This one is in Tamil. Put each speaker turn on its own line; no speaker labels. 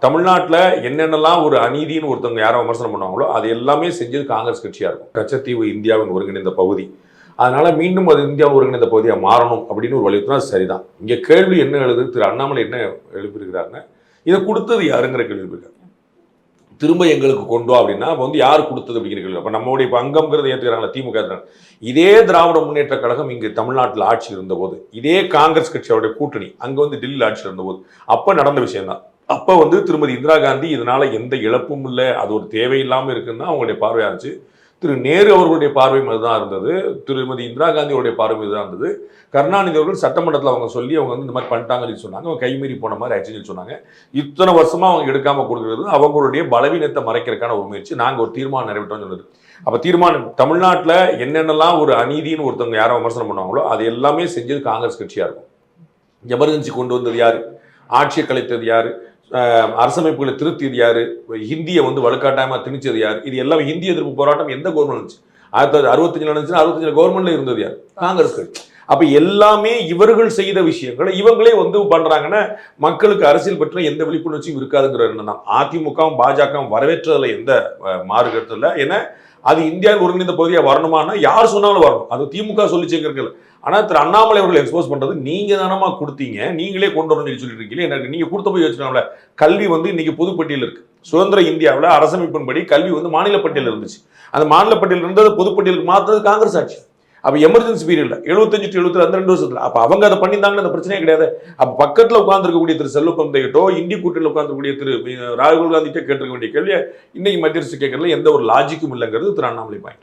தமிழ்நாட்டில் என்னென்னலாம் ஒரு அநீதின்னு ஒருத்தவங்க யாரும் விமர்சனம் பண்ணுவாங்களோ அது எல்லாமே செஞ்சது காங்கிரஸ் கட்சியாக இருக்கும். கச்சத்தீவு இந்தியாவின் ஒருங்கிணைந்த பகுதி, அதனால மீண்டும் அது இந்தியாவின் ஒருங்கிணைந்த பகுதியாக மாறணும் அப்படின்னு ஒரு வலியுறுத்தினா சரிதான். இங்கே கேள்வி என்ன எழுது, திரு அண்ணாமலை என்ன எழுப்பியிருக்கிறாருன்னா, இதை கொடுத்தது யாருங்கிற கேள்வி இருக்காரு. திரும்ப எங்களுக்கு கொண்டு வா அப்படின்னா வந்து யார் கொடுத்தது அப்படிங்கிற கேள்வி. அப்போ நம்மளுடைய பங்கம்ங்கிறத ஏற்றுக்கிறாங்களா திமுக? இதே திராவிட முன்னேற்ற கழகம் இங்கு தமிழ்நாட்டில் ஆட்சி இருந்தபோது, இதே காங்கிரஸ் கட்சியோடைய கூட்டணி அங்கே வந்து டெல்லியில் ஆட்சி இருந்தபோது அப்போ நடந்த விஷயம் தான். அப்போ வந்து திருமதி இந்திரா காந்தி இதனால எந்த இழப்பும் இல்லை, அது ஒரு தேவையில்லாமல் இருக்குன்னு அவங்களுடைய பார்வையாக இருந்துச்சு. திரு நேரு அவர்களுடைய பார்வை தான் இருந்தது, திருமதி இந்திரா காந்தியோடைய பார்வை தான் இருந்தது. கருணாநிதி அவர்கள் சட்டமன்றத்தில் அவங்க சொல்லி அவங்க வந்து இந்த மாதிரி பண்ணிட்டாங்கன்னு சொன்னாங்க, அவங்க கைமீறி போன மாதிரி ஆச்சுன்னு சொன்னாங்க. இத்தனை வருஷமா அவங்க எடுக்காமல் கொடுக்குறது அவங்களுடைய பலவீனத்தை மறைக்கிறதுக்கான ஒரு முயற்சி. நாங்கள் ஒரு தீர்மானம் நிறைவேற்றோம்னு சொன்னது. அப்போ தீர்மானம் தமிழ்நாட்டில் என்னென்னலாம் ஒரு அநீதின்னு ஒருத்தவங்க யாரும் விமர்சனம் பண்ணுவாங்களோ அது எல்லாமே செஞ்சது காங்கிரஸ் கட்சியாக இருக்கும். எமர்ஜென்சி கொண்டு வந்தது யாரு, ஆட்சியை கலைத்தது யாரு, அரசமைப்புகளை திருத்தியது யாரு, ஹிந்தியை வந்து வலுக்காட்டாயமாக திணிச்சது யார், இது எல்லாமே ஹிந்தி எதிர்ப்பு போராட்டம் எந்த கவர்மெண்ட் இருந்துச்சு? 1965 நடந்துச்சுன்னா 65 கவர்மெண்ட்ல இருந்தது யார்? காங்கிரஸ் கட்சி. அப்ப எல்லாமே இவர்கள் செய்த விஷயங்களை இவங்களே வந்து பண்றாங்கன்னா மக்களுக்கு அரசியல் பற்றின எந்த விழிப்புணர்ச்சியும் இருக்காதுங்கிற எண்ணம் தான். அதிமுகவும் பாஜகவும் வரவேற்றதுல எந்த மாறுகருத்து இல்லை. ஏன்னா அது இந்தியாவில் ஒருங்கிணைந்த பகுதியாக வரணுமானா யார் சொன்னாலும் வரணும், அது திமுக சொல்லிச்சுங்கிறதுல. ஆனால் திரு அண்ணாமலை அவர்கள் எக்ஸ்போஸ் பண்றது நீங்க தானமா கொடுத்தீங்க, நீங்களே கொண்டு வரணும்னு சொல்லிட்டு இருக்கீங்க. எனக்கு நீங்க கொடுத்த போய் வச்சுக்கோங்கள, கல்வி வந்து இன்னைக்கு பொதுப்பட்டியல் இருக்கு. சுதந்திர இந்தியாவில் அரசமைப்பின்படி கல்வி வந்து மாநில பட்டியல் இருந்துச்சு. அந்த மாநில பட்டியல் இருந்தது பொதுப்பட்டியலுக்கு மாற்றது காங்கிரஸ் ஆட்சி. அப்போ எமர்ஜென்சி பீரியட்ல 75 to 70 அந்த 2 வருஷத்துல அப்போ அவங்க அதை பண்ணியிருந்தாங்கன்னு அந்த பிரச்சனையே கிடையாது. அப்போ பக்கத்தில் உட்கார்ந்துருக்கக்கூடிய திரு செல்வப்பந்தையிட்டோ இந்திய கூட்டணியில் உட்கார்ந்துக்கூடிய திரு ராகுல் காந்திகிட்ட கேட்டிருக்க வேண்டிய கேள்வியை இன்னைக்கு மத்திய அரசு கேட்கறதுல எந்த ஒரு லாஜிக்கும் இல்லைங்கிறது திரு அண்ணாமலை பாயிண்ட்.